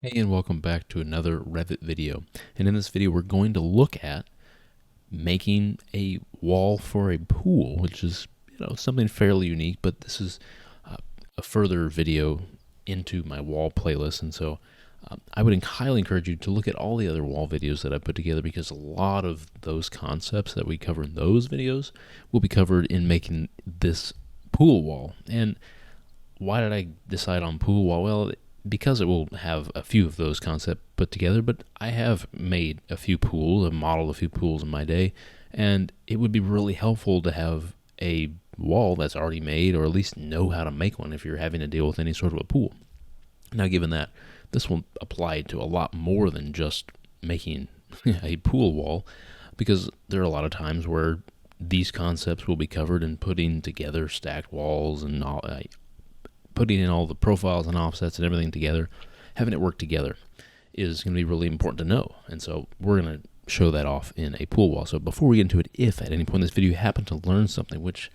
Hey, and welcome back to another Revit video. And in this video, we're going to look at making a wall for a pool, which is something fairly unique. But this is uh, a further video into my wall playlist, and so I would highly encourage you to look at all the other wall videos that I put together, because a lot of those concepts that we cover in those videos will be covered in making this pool wall. And why did I decide on pool wall? Well, because it will have a few of those concepts put together, but I have made a few pools, I've modeled a few pools in my day, and it would be really helpful to have a wall that's already made, or at least know how to make one if you're having to deal with any sort of a pool. Now, given that this will apply to a lot more than just making a pool wall, because there are a lot of times where these concepts will be covered in putting together stacked walls and putting in all the profiles and offsets and everything together, having it work together is going to be really important to know. And so we're going to show that off in a pool wall. So before we get into it, if at any point in this video you happen to learn something, which,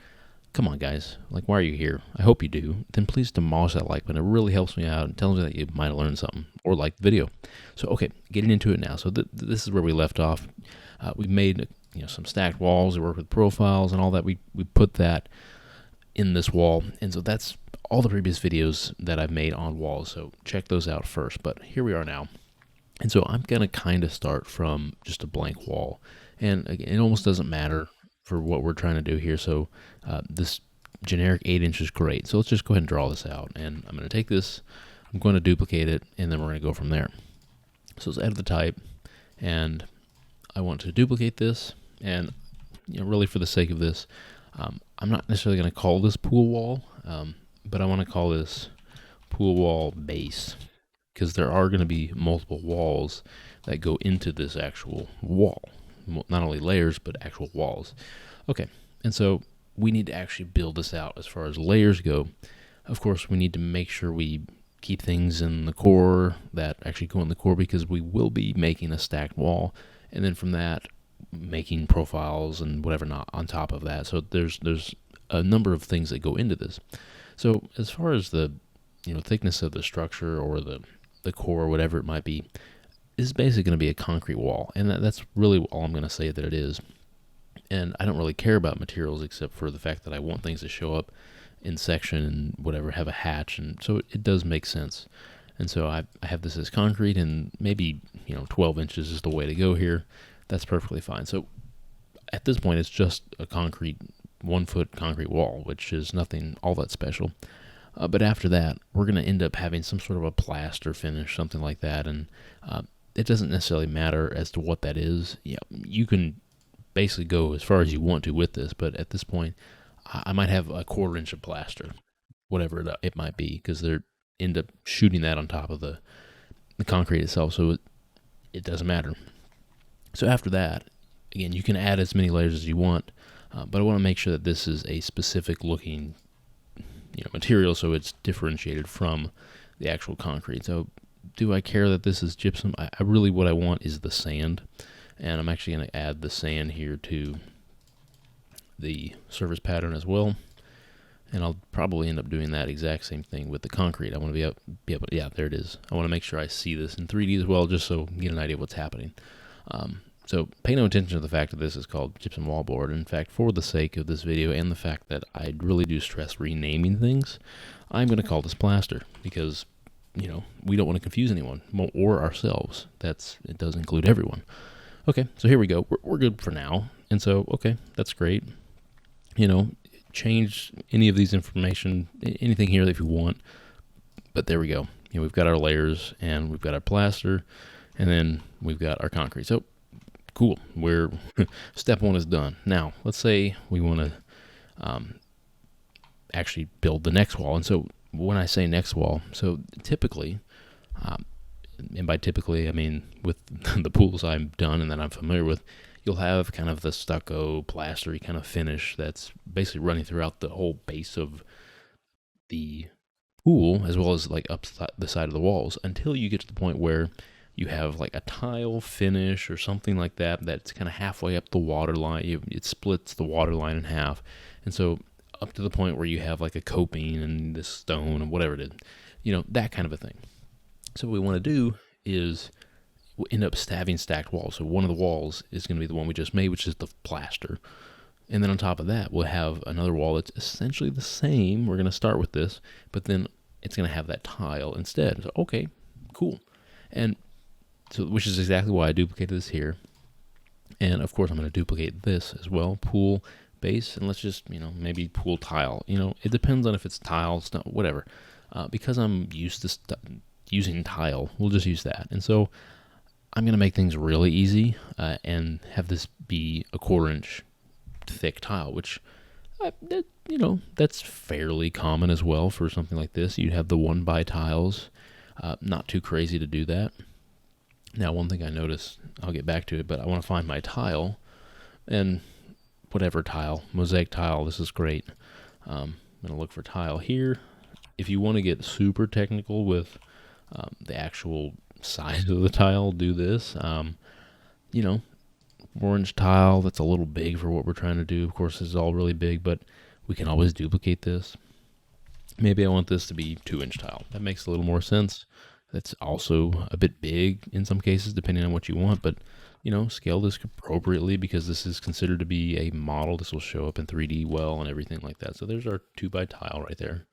come on guys, like, why are you here? I hope you do. Then please demolish that like button. It really helps me out and tells me that you might have learned something or liked the video. So okay, getting into it now. So this is where we left off. We made some stacked walls. We worked with profiles and all that. We put that in this wall, and so that's all the previous videos that I've made on walls, so check those out first. But here we are now, and so I'm gonna kind of start from just a blank wall, and again, it almost doesn't matter for what we're trying to do here. So this generic 8 inch is great, so let's just go ahead and draw this out, and I'm going to take this, I'm going to duplicate it, and then we're going to go from there. So let's edit the type, and I want to duplicate this, and really for the sake of this, I'm not necessarily going to call this pool wall, but I want to call this pool wall base, because there are going to be multiple walls that go into this actual wall. Not only layers, but actual walls. Okay, and so we need to actually build this out as far as layers go. Of course, we need to make sure we keep things in the core that actually go in the core, because we will be making a stacked wall, and then from that, making profiles and whatever not on top of that. So there's a number of things that go into this. So as far as the thickness of the structure, or the core, or whatever it might be, is basically going to be a concrete wall, and that's really all I'm going to say that it is. And I don't really care about materials, except for the fact that I want things to show up in section and whatever, have a hatch, and so it does make sense. And so I have this as concrete, and maybe 12 inches is the way to go here. That's perfectly fine. So at this point, it's just a concrete 1 foot concrete wall, which is nothing all that special. But after that, we're going to end up having some sort of a plaster finish, something like that, and it doesn't necessarily matter as to what that is. Yeah, you can basically go as far as you want to with this, but at this point, I might have a 1/4 inch of plaster, whatever it might be, because they end up shooting that on top of the concrete itself, so it doesn't matter. So after that, again, you can add as many layers as you want, but I want to make sure that this is a specific looking material, so it's differentiated from the actual concrete. So do I care that this is gypsum? I really, what I want is the sand, and I'm actually going to add the sand here to the surface pattern as well, and I'll probably end up doing that exact same thing with the concrete. I want to be able to, yeah, there it is. I want to make sure I see this in 3D as well, just so you get an idea of what's happening. So pay no attention to the fact that this is called gypsum wallboard. In fact, for the sake of this video and the fact that I really do stress renaming things, I'm going to call this plaster, because we don't want to confuse anyone or ourselves. It does include everyone. Okay, so here we go. We're good for now. And so, okay, that's great. Change any of these information, anything here if you want. But there we go. We've got our layers, and we've got our plaster, and then we've got our concrete. So cool. We're step 1 is done. Now, let's say we want to actually build the next wall. And so when I say next wall, so typically, and by typically I mean with the pools I've done and that I'm familiar with, you'll have kind of the stucco, plastery kind of finish that's basically running throughout the whole base of the pool, as well as like up the side of the walls, until you get to the point where you have like a tile finish or something like that that's kind of halfway up the water line. It splits the water line in half, and so up to the point where you have like a coping and this stone and whatever it is, that kind of a thing. So what we want to do is we'll end up having stacked walls. So one of the walls is going to be the one we just made, which is the plaster. And then on top of that, we'll have another wall that's essentially the same. We're going to start with this, but then it's going to have that tile instead. So, okay, cool. And so, which is exactly why I duplicated this here. And of course, I'm going to duplicate this as well. Pool base, and let's just, maybe pool tile. It depends on if it's tiles, whatever. Because I'm used to using tile, we'll just use that. And so I'm going to make things really easy and have this be a 1/4 inch thick tile, which that's fairly common as well for something like this. You have the 1x tiles, not too crazy to do that. Now, one thing I noticed, I'll get back to it, but I want to find my tile, and whatever tile, mosaic tile, this is great. I'm going to look for tile here. If you want to get super technical with the actual size of the tile, do this. 4-inch tile, that's a little big for what we're trying to do. Of course, this is all really big, but we can always duplicate this. Maybe I want this to be 2-inch tile. That makes a little more sense. That's also a bit big in some cases, depending on what you want, but scale this appropriately because this is considered to be a model. This will show up in 3D well and everything like that. So there's our 2x tile right there.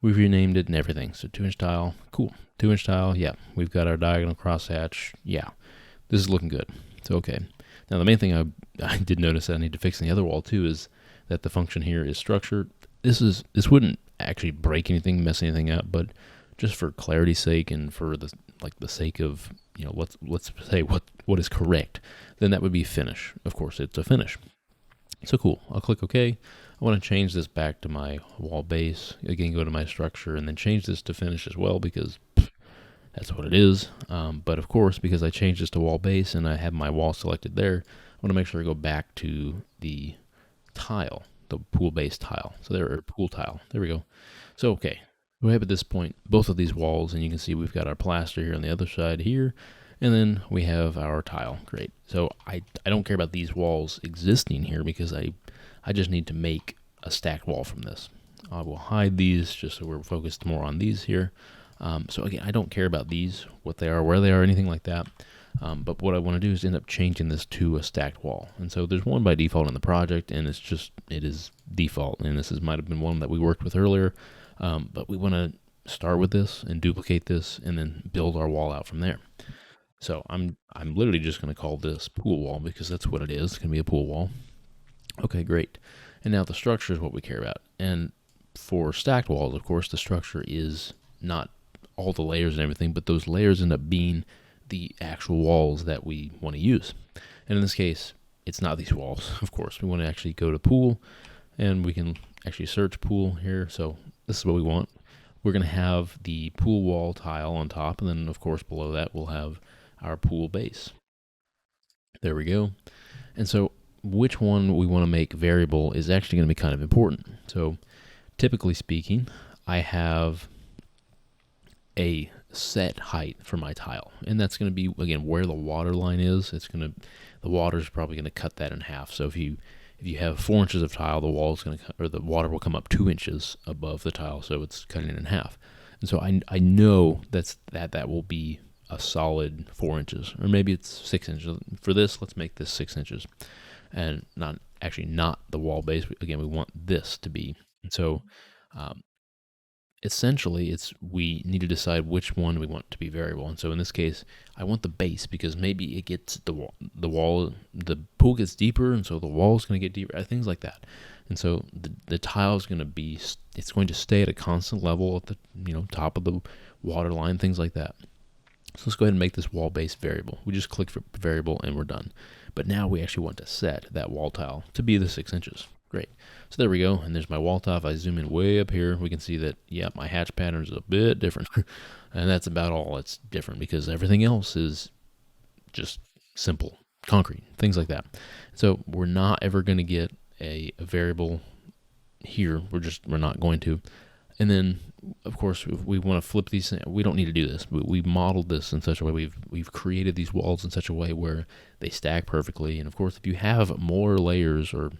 We've renamed it and everything. So 2-inch tile, cool. 2-inch tile, yeah. We've got our diagonal crosshatch, yeah. This is looking good. So okay. Now the main thing I did notice that I need to fix in the other wall too is that the function here is structure. This wouldn't actually break anything, mess anything up, but just for clarity's sake and for the sake of let's say what is correct, then that would be finish. Of course, it's a finish. So cool. I'll click OK. I want to change this back to my wall base. Again, go to my structure and then change this to finish as well because that's what it is. But of course, because I changed this to wall base and I have my wall selected there, I want to make sure I go back to the tile, the pool base tile. So there, or pool tile. There we go. So okay. We have at this point both of these walls, and you can see we've got our plaster here on the other side here, and then we have our tile. Great. So I don't care about these walls existing here because I just need to make a stacked wall from this. I will hide these just so we're focused more on these here. So again, I don't care about these, what they are, where they are, anything like that. But what I want to do is end up changing this to a stacked wall. And so there's one by default in the project, and it is default. And this might have been one that we worked with earlier. But we want to start with this and duplicate this and then build our wall out from there. So I'm literally just going to call this pool wall because that's what it is. It's going to be a pool wall. Okay, great. And now the structure is what we care about. And for stacked walls, of course, the structure is not all the layers and everything, but those layers end up being the actual walls that we want to use. And in this case, it's not these walls, of course. We want to actually go to pool, and we can actually search pool here. So this is what we want. We're going to have the pool wall tile on top, and then of course below that we'll have our pool base. There we go. And so which one we want to make variable is actually going to be kind of important. So typically speaking, I have a set height for my tile, and that's going to be, again, where the water line is. The water is probably going to cut that in half. So if you have 4 inches of tile, the water will come up 2 inches above the tile, so it's cutting it in half. And so I know that will be a solid 4 inches, or maybe it's 6 inches. For this, let's make this 6 inches, and not the wall base. Again, we want this to be. And so essentially, we need to decide which one we want to be variable. And so in this case, I want the base because maybe it gets the pool gets deeper, and so the wall is going to get deeper, things like that. And so the tile is going to stay at a constant level at the top of the water line, things like that. So let's go ahead and make this wall base variable. We just click for variable and we're done. But now we actually want to set that wall tile to be the 6 inches. Great. So there we go. And there's my wall tile. If I zoom in way up here, we can see that, my hatch pattern is a bit different. And that's about all it's different because everything else is just simple, concrete, things like that. So we're not ever going to get a variable here. We're not going to. And then, of course, if we want to flip these, we don't need to do this. We've modeled this in such a way, we've created these walls in such a way where they stack perfectly. And of course, if you have more layers, or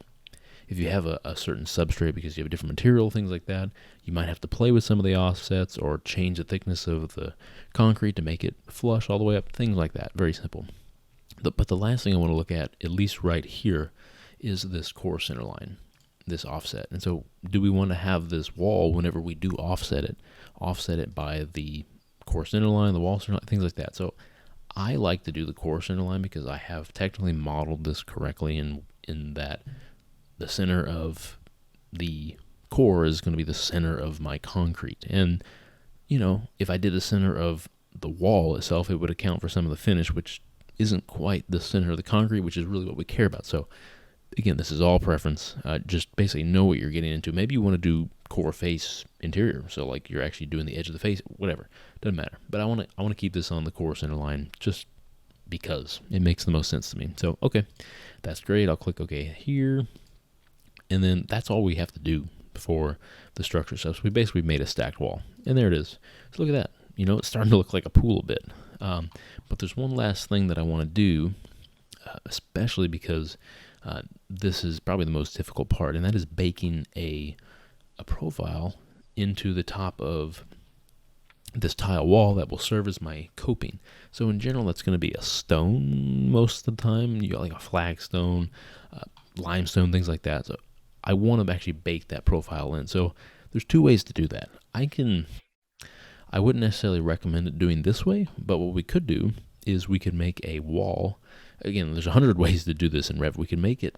if you have a certain substrate because you have a different material, things like that, you might have to play with some of the offsets or change the thickness of the concrete to make it flush all the way up, things like that. Very simple. But the last thing I want to look at least right here, is this core center line, this offset. And so do we want to have this wall, whenever we do offset it by the core center line, the wall center line, things like that? So I like to do the core center line because I have technically modeled this correctly in that the center of the core is going to be the center of my concrete. And, if I did the center of the wall itself, it would account for some of the finish, which isn't quite the center of the concrete, which is really what we care about. So again, this is all preference. Just basically know what you're getting into. Maybe you want to do core face interior, so like you're actually doing the edge of the face, whatever. Doesn't matter. But I want to keep this on the core center line just because it makes the most sense to me. So okay, that's great. I'll click OK here, and then that's all we have to do for the structure stuff. So we basically made a stacked wall, and there it is. So look at that. It's starting to look like a pool a bit. But there's one last thing that I want to do, especially because this is probably the most difficult part, and that is baking a profile into the top of this tile wall that will serve as my coping. So in general, that's going to be a stone most of the time. You got like a flagstone, limestone, things like that. So I want to actually bake that profile in. So there's two ways to do that. I wouldn't necessarily recommend it doing this way, but what we could do is we could make a wall. Again, there's 100 ways to do this in Revit. We can make it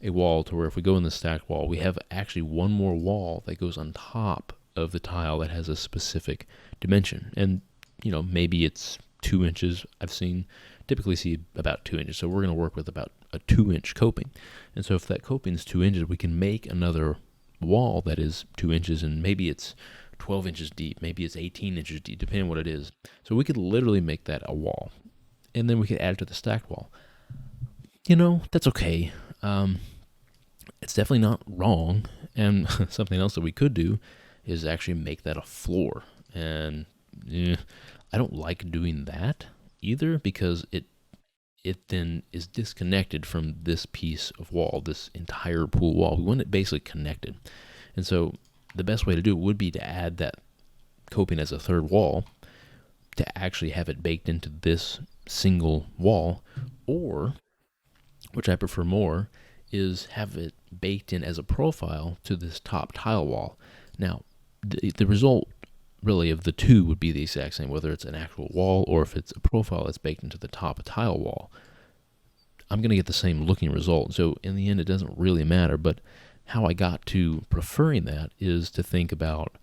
a wall to where if we go in the stacked wall, we have actually one more wall that goes on top of the tile that has a specific dimension. And, maybe it's 2 inches. I've typically see about 2 inches. So we're going to work with about a 2-inch coping. And so if that coping is 2 inches, we can make another wall that is 2 inches, and maybe it's 12 inches deep, maybe it's 18 inches deep, depending on what it is. So we could literally make that a wall, and then we could add it to the stacked wall. That's okay. It's definitely not wrong. And something else that we could do is actually make that a floor. And I don't like doing that either, because it then is disconnected from this piece of wall, this entire pool wall. We want it basically connected. And so the best way to do it would be to add that coping as a third wall, to actually have it baked into this single wall, or, which I prefer more, is have it baked in as a profile to this top tile wall. Now, the result really of the two would be the exact same, whether it's an actual wall or if it's a profile that's baked into the top tile wall. I'm going to get the same looking result. So in the end, it doesn't really matter, but how I got to preferring that is to think about,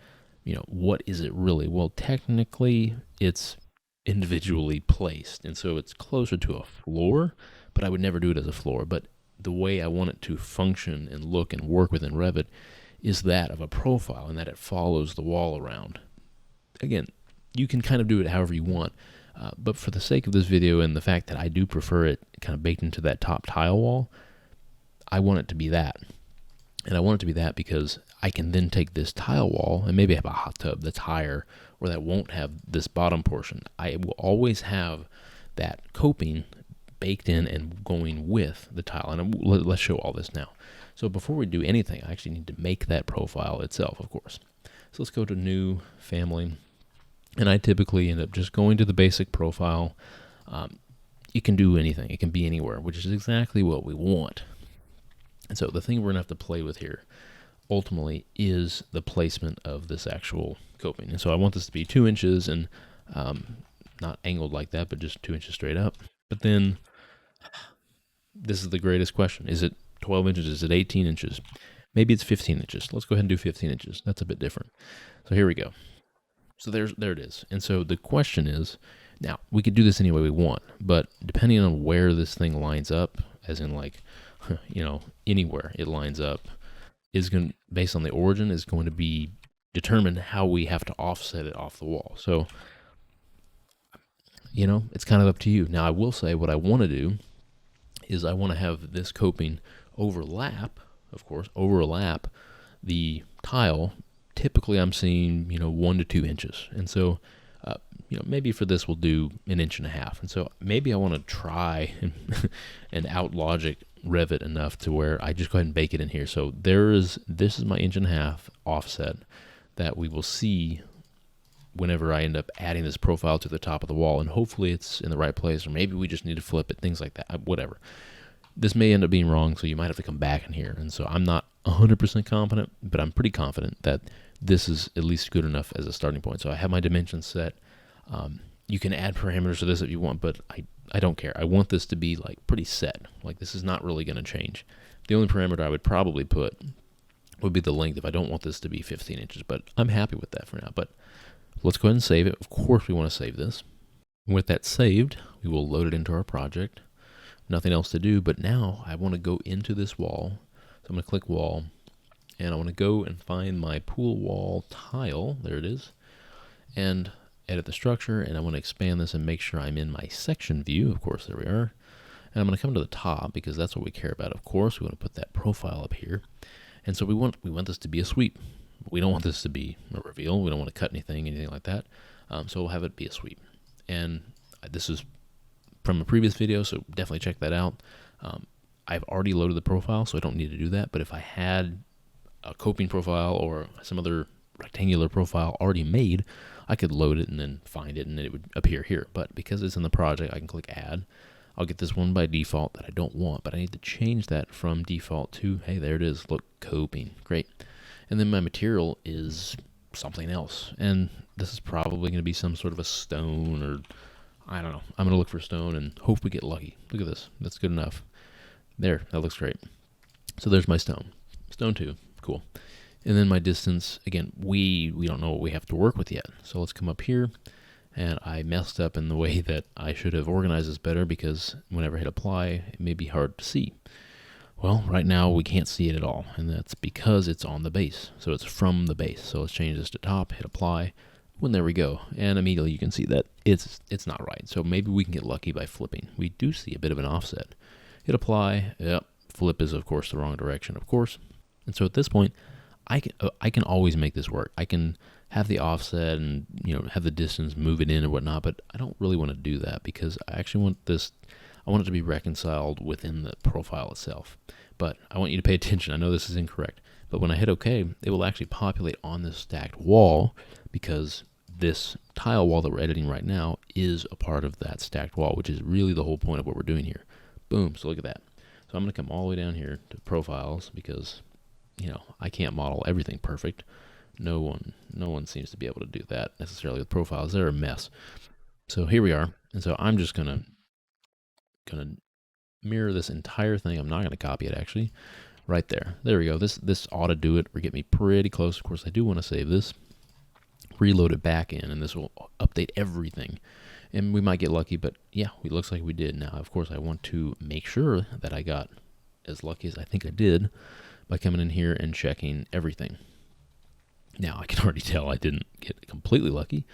what is it really? Well, technically, it's individually placed, and so it's closer to a floor, but I would never do it as a floor. But the way I want it to function and look and work within Revit is that of a profile, and that it follows the wall around. Again, you can kind of do it however you want, but for the sake of this video and the fact that I do prefer it kind of baked into that top tile wall, I want it to be that. And I want it to be that because I can then take this tile wall and maybe have a hot tub that's higher, or that won't have this bottom portion. I will always have that coping baked in and going with the tile. And let's show all this now. So before we do anything, I actually need to make that profile itself, of course. So let's go to New, Family. And I typically end up just going to the basic profile. You can do anything. It can be anywhere, which is exactly what we want. And so the thing we're going to have to play with here ultimately is the placement of this actual coping. And so I want this to be 2 inches and not angled like that, but just 2 inches straight up. But then this is the greatest question. Is it 12 inches? Is it 18 inches? Maybe it's 15 inches. Let's go ahead and do 15 inches. That's a bit different. So here we go. So there it is. And so the question is, now we could do this any way we want, but depending on where this thing lines up, as in like, anywhere it lines up, is going, based on the origin, is going to be determined how we have to offset it off the wall. So, it's kind of up to you. Now, I will say what I want to do is I want to have this coping overlap, of course, the tile. Typically, I'm seeing, 1 to 2 inches. And so, maybe for this we'll do 1.5 inches. And so maybe I want to try and out logic Revit enough to where I just go ahead and bake it in here. So this is my 1.5" offset that we will see whenever I end up adding this profile to the top of the wall, and hopefully it's in the right place, or maybe we just need to flip it, things like that, whatever. This may end up being wrong, so you might have to come back in here. And so I'm not 100% confident, but I'm pretty confident that this is at least good enough as a starting point. So I have my dimensions set. You can add parameters to this if you want, but I don't care. I want this to be like pretty set. Like this is not really going to change. The only parameter I would probably put would be the length if I don't want this to be 15 inches, but I'm happy with that for now. But let's go ahead and save it. Of course we want to save this. And with that saved, we will load it into our project. Nothing else to do, but now I want to go into this wall. So I'm going to click wall, and I want to go and find my pool wall tile. There it is. And edit the structure, and I want to expand this and make sure I'm in my section view. Of course, there we are. And I'm going to come to the top because that's what we care about. Of course, we want to put that profile up here. And so we want this to be a sweep. We don't want this to be a reveal. We don't want to cut anything like that. So we'll have it be a sweep. And this is from a previous video, so definitely check that out. I've already loaded the profile, so I don't need to do that. But if I had a coping profile or some other rectangular profile already made, I could load it and then find it, and then it would appear here. But because it's in the project, I can click add. I'll get this one by default that I don't want, but I need to change that from default to, hey, there it is. Look, coping. Great. And then my material is something else. And this is probably going to be some sort of a stone, or I don't know. I'm going to look for stone and hope we get lucky. Look at this. That's good enough. There. That looks great. So there's my stone. Stone 2. Cool. And then my distance, again, we don't know what we have to work with yet. So let's come up here, and I messed up in the way that I should have organized this better, because whenever I hit apply, it may be hard to see. Well, right now we can't see it at all, and that's because it's on the base. So it's from the base. So let's change this to top, hit apply. Well, there we go. And immediately you can see that it's not right. So maybe we can get lucky by flipping. We do see a bit of an offset. Hit apply. Yep. Flip is, of course, the wrong direction, of course. And so at this point, I can always make this work. I can have the offset and have the distance, move it in or whatnot, but I don't really want to do that because I actually want this. I want it to be reconciled within the profile itself. But I want you to pay attention. I know this is incorrect, but when I hit OK, it will actually populate on this stacked wall, because this tile wall that we're editing right now is a part of that stacked wall, which is really the whole point of what we're doing here. Boom. So look at that. So I'm going to come all the way down here to profiles, because I can't model everything perfect. No one seems to be able to do that necessarily with profiles. They're a mess. So here we are. And so I'm just gonna mirror this entire thing. I'm not gonna copy it actually. Right there. There we go. This ought to do it or get me pretty close. Of course, I do want to save this, reload it back in, and this will update everything. And we might get lucky, but yeah, it looks like we did. Now, of course, I want to make sure that I got as lucky as I think I did by coming in here and checking everything. Now, I can already tell I didn't get completely lucky.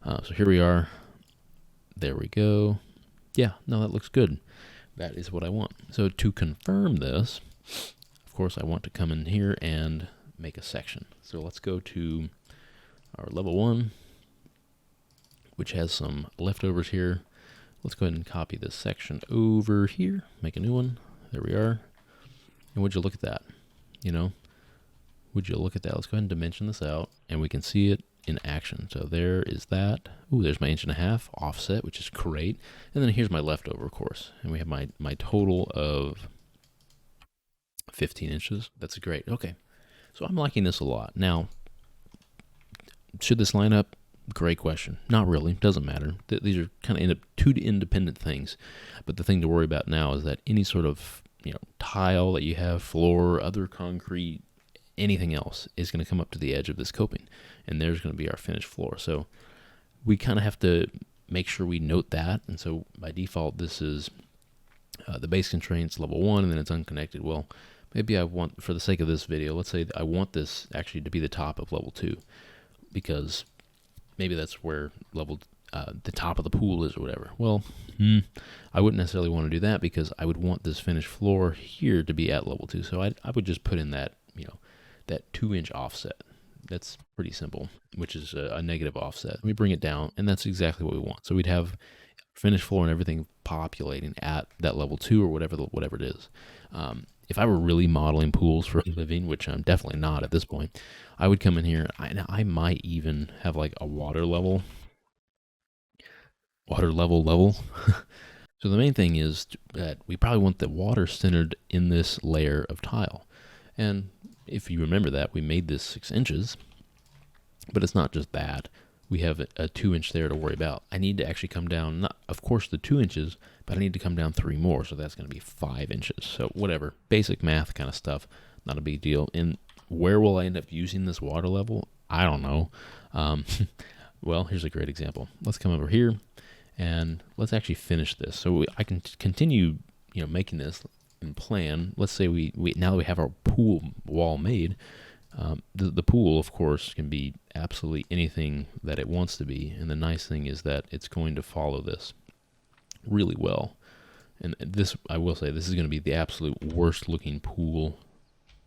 So here we are. There we go. Yeah, no, that looks good. That is what I want. So to confirm this, of course, I want to come in here and make a section. So let's go to our level 1, which has some leftovers here. Let's go ahead and copy this section over here, make a new one. There we are. And would you look at that? Would you look at that? Let's go ahead and dimension this out, and we can see it in action. So there is that. Ooh, there's my 1.5" offset, which is great. And then here's my leftover, of course. And we have my total of 15 inches. That's great. Okay. So I'm liking this a lot. Now, should this line up? Great question. Not really. Doesn't matter. These are kind of two independent things. But the thing to worry about now is that any sort of tile that you have, floor, other concrete, anything else is going to come up to the edge of this coping, and there's going to be our finished floor. So we kind of have to make sure we note that. And so by default, this is the base constraints level 1, and then it's unconnected. Well, maybe I want, for the sake of this video, let's say I want this actually to be the top of level 2, because maybe that's where the top of the pool is or whatever. Well, I wouldn't necessarily want to do that, because I would want this finished floor here to be at level 2. So I would just put in that, that 2-inch offset. That's pretty simple, which is a negative offset. We bring it down, and that's exactly what we want. So we'd have finished floor and everything populating at that level 2 or whatever it is. If I were really modeling pools for a living, which I'm definitely not at this point, I would come in here. I might even have like a water level. So the main thing is that we probably want the water centered in this layer of tile. And if you remember that, we made this 6 inches, but it's not just that. We have a 2-inch there to worry about. I need to actually come down, not, of course, the 2 inches, but I need to come down 3 more, so that's going to be 5 inches. So whatever, basic math kind of stuff, not a big deal. And where will I end up using this water level? I don't know. Well, here's a great example. Let's come over here and let's actually finish this. So I can continue, making this and plan. Let's say we now that we have our pool wall made. The pool, of course, can be absolutely anything that it wants to be. And the nice thing is that it's going to follow this really well. And this, I will say, this is going to be the absolute worst looking pool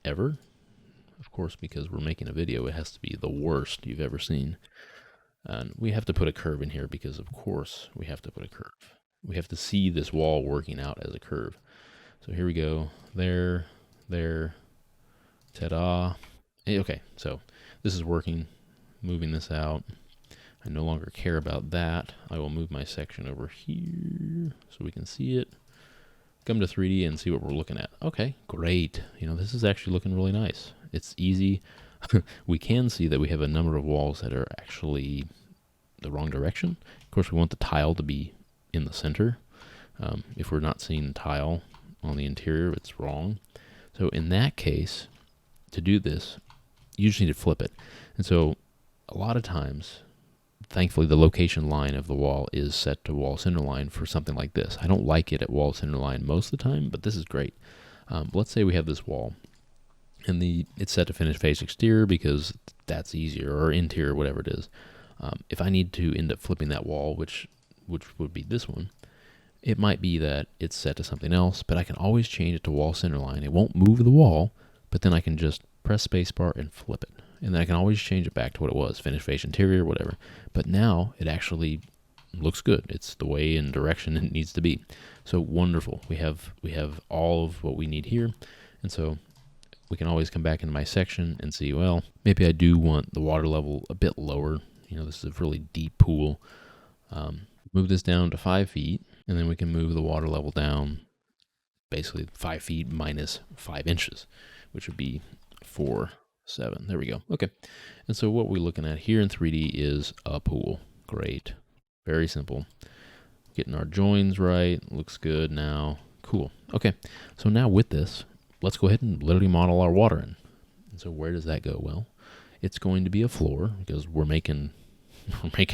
ever. Of course, because we're making a video, it has to be the worst you've ever seen. And we have to put a curve in here because, of course, we have to put a curve. We have to see this wall working out as a curve. So here we go. There. Ta-da. Okay, so this is working. Moving this out. I no longer care about that. I will move my section over here so we can see it. Come to 3D and see what we're looking at. Okay, great. This is actually looking really nice. It's easy. We can see that we have a number of walls that are actually the wrong direction. Of course, we want the tile to be in the center. If we're not seeing the tile on the interior, it's wrong. So in that case, to do this, you just need to flip it. And so a lot of times, thankfully, the location line of the wall is set to wall center line for something like this. I don't like it at wall center line most of the time, but this is great. Let's say we have this wall, and it's set to finish face exterior because that's easier, or interior, whatever it is. If I need to end up flipping that wall, which would be this one, it might be that it's set to something else, but I can always change it to wall center line. It won't move the wall, but then I can just press spacebar and flip it. And then I can always change it back to what it was, finish face interior, whatever. But now it actually looks good. It's the way and direction it needs to be. So wonderful. We have all of what we need here. And so we can always come back into my section and see, well, maybe I do want the water level a bit lower. This is a really deep pool. Move this down to 5 feet, and then we can move the water level down basically 5 feet minus 5 inches, which would be 4, 7. There we go. Okay. And so what we're looking at here in 3D is a pool. Great. Very simple. Getting our joins right. Looks good now. Cool. Okay. So now with this, let's go ahead and literally model our water in. And so where does that go? Well, it's going to be a floor because we're making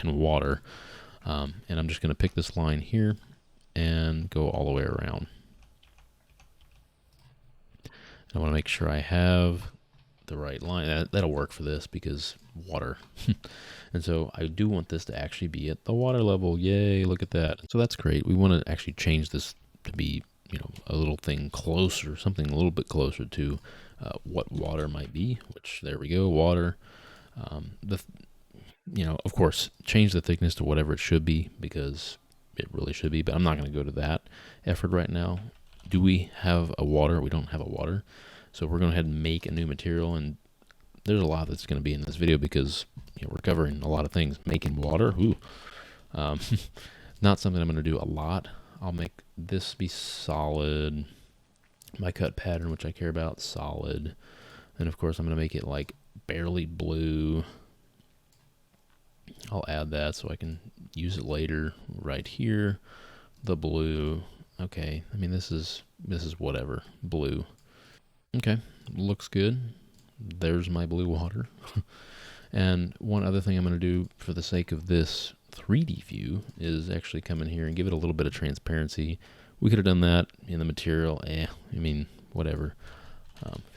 water. And I'm just going to pick this line here and go all the way around. I want to make sure I have the right line. That'll work for this because water. And so I do want this to actually be at the water level. Yay, look at that. So that's great. We want to actually change this to be, a little thing closer, something a little bit closer to what water might be, which there we go, water. Of course, change the thickness to whatever it should be because it really should be, but I'm not going to go to that effort right now. Do we have a water? We don't have a water. So we're going to go ahead and make a new material, and there's a lot that's going to be in this video because we're covering a lot of things. Making water, not something I'm going to do a lot. I'll make this be solid. My cut pattern, which I care about, solid. And of course, I'm going to make it like barely blue. I'll add that so I can use it later. Right here, the blue. Okay, I mean this is whatever, blue. Okay, looks good. There's my blue water. And one other thing I'm going to do for the sake of this 3D view is actually come in here and give it a little bit of transparency. We could have done that in the material. Whatever.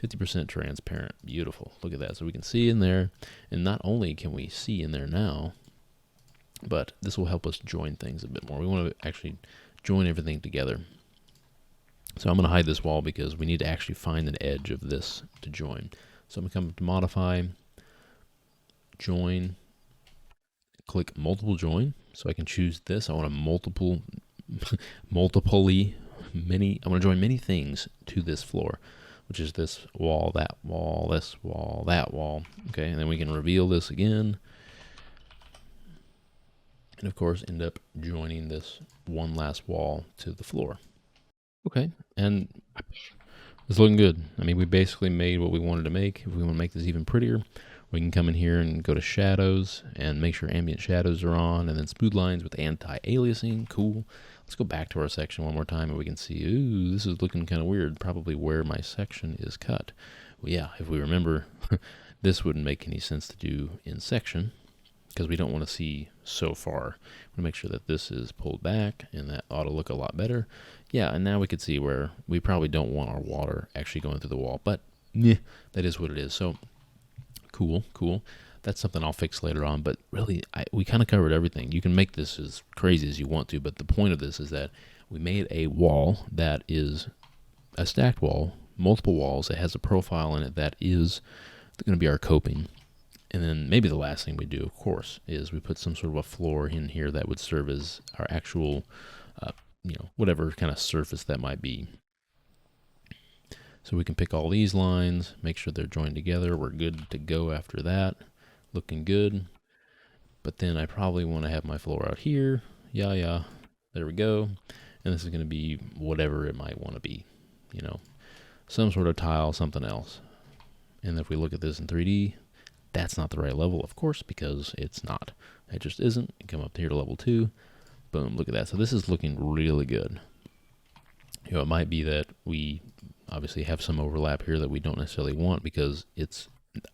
50% transparent. Beautiful. Look at that. So we can see in there. And not only can we see in there now, but this will help us join things a bit more. We want to actually join everything together. So I'm going to hide this wall because we need to actually find an edge of this to join. So I'm going to come to modify, join, click multiple join. So I can choose this. I want a multiply many. I want to join many things to this floor, which is this wall, that wall, this wall, that wall. Okay, and then we can reveal this again. And of course, end up joining this one last wall to the floor. Okay, and it's looking good. I mean, we basically made what we wanted to make. If we want to make this even prettier, we can come in here and go to shadows and make sure ambient shadows are on, and then smooth lines with anti-aliasing. Cool. Let's go back to our section one more time and we can see, ooh, this is looking kind of weird. Probably where my section is cut. Well, yeah, if we remember, this wouldn't make any sense to do in section because we don't want to see so far. We want to make sure that this is pulled back, and that ought to look a lot better. Yeah, and now we could see where we probably don't want our water actually going through the wall, but that is what it is. So cool. That's something I'll fix later on, but really, we kind of covered everything. You can make this as crazy as you want to, but the point of this is that we made a wall that is a stacked wall, multiple walls. It has a profile in it that is going to be our coping. And then maybe the last thing we do, of course, is we put some sort of a floor in here that would serve as our actual, whatever kind of surface that might be. So we can pick all these lines, make sure they're joined together. We're good to go after that. Looking good. But then I probably want to have my floor out here. Yeah. There we go. And this is going to be whatever it might want to be. Some sort of tile, something else. And if we look at this in 3D, that's not the right level, of course, because it's not. It just isn't. You come up here to level 2. Boom, look at that. So this is looking really good. It might be that we obviously have some overlap here that we don't necessarily want because it's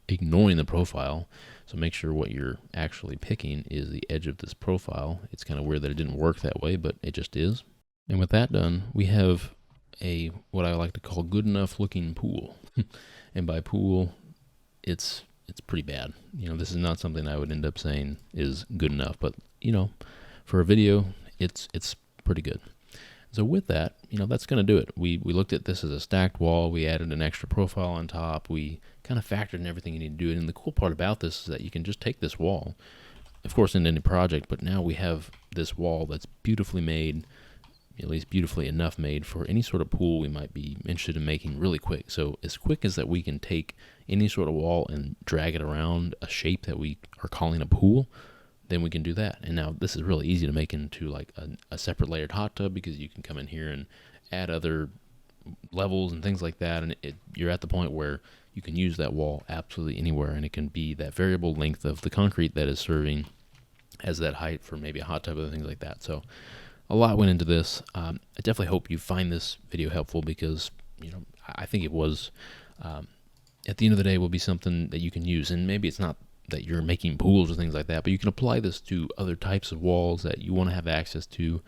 ignoring the profile. So make sure what you're actually picking is the edge of this profile. It's kind of weird that it didn't work that way, but it just is. And with that done, we have what I like to call good enough looking pool. And by pool, it's pretty bad. This is not something I would end up saying is good enough, but for a video, it's pretty good. So with that, that's going to do it. We looked at this as a stacked wall. We added an extra profile on top. We kind of factored in everything you need to do. And the cool part about this is that you can just take this wall, of course, in any project, but now we have this wall that's beautifully made, at least beautifully enough made for any sort of pool we might be interested in making really quick. So as quick as that we can take any sort of wall and drag it around a shape that we are calling a pool, then we can do that. And now this is really easy to make into like a separate layered hot tub because you can come in here and add other levels and things like that. And you're at the point where you can use that wall absolutely anywhere, and it can be that variable length of the concrete that is serving as that height for maybe a hot tub or things like that. So a lot went into this. I definitely hope you find this video helpful because, I think it was, at the end of the day, will be something that you can use. And maybe it's not that you're making pools or things like that, but you can apply this to other types of walls that you want to have access to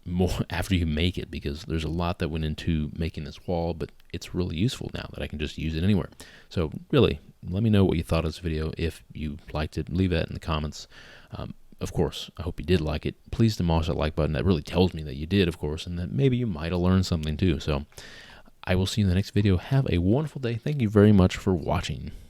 more after you make it, because there's a lot that went into making this wall, but it's really useful now that I can just use it anywhere. So really, let me know what you thought of this video. If you liked it, leave that in the comments. Of course, I hope you did like it. Please demolish that like button. That really tells me that you did, of course, and that maybe you might have learned something too. So I will see you in the next video. Have a wonderful day. Thank you very much for watching.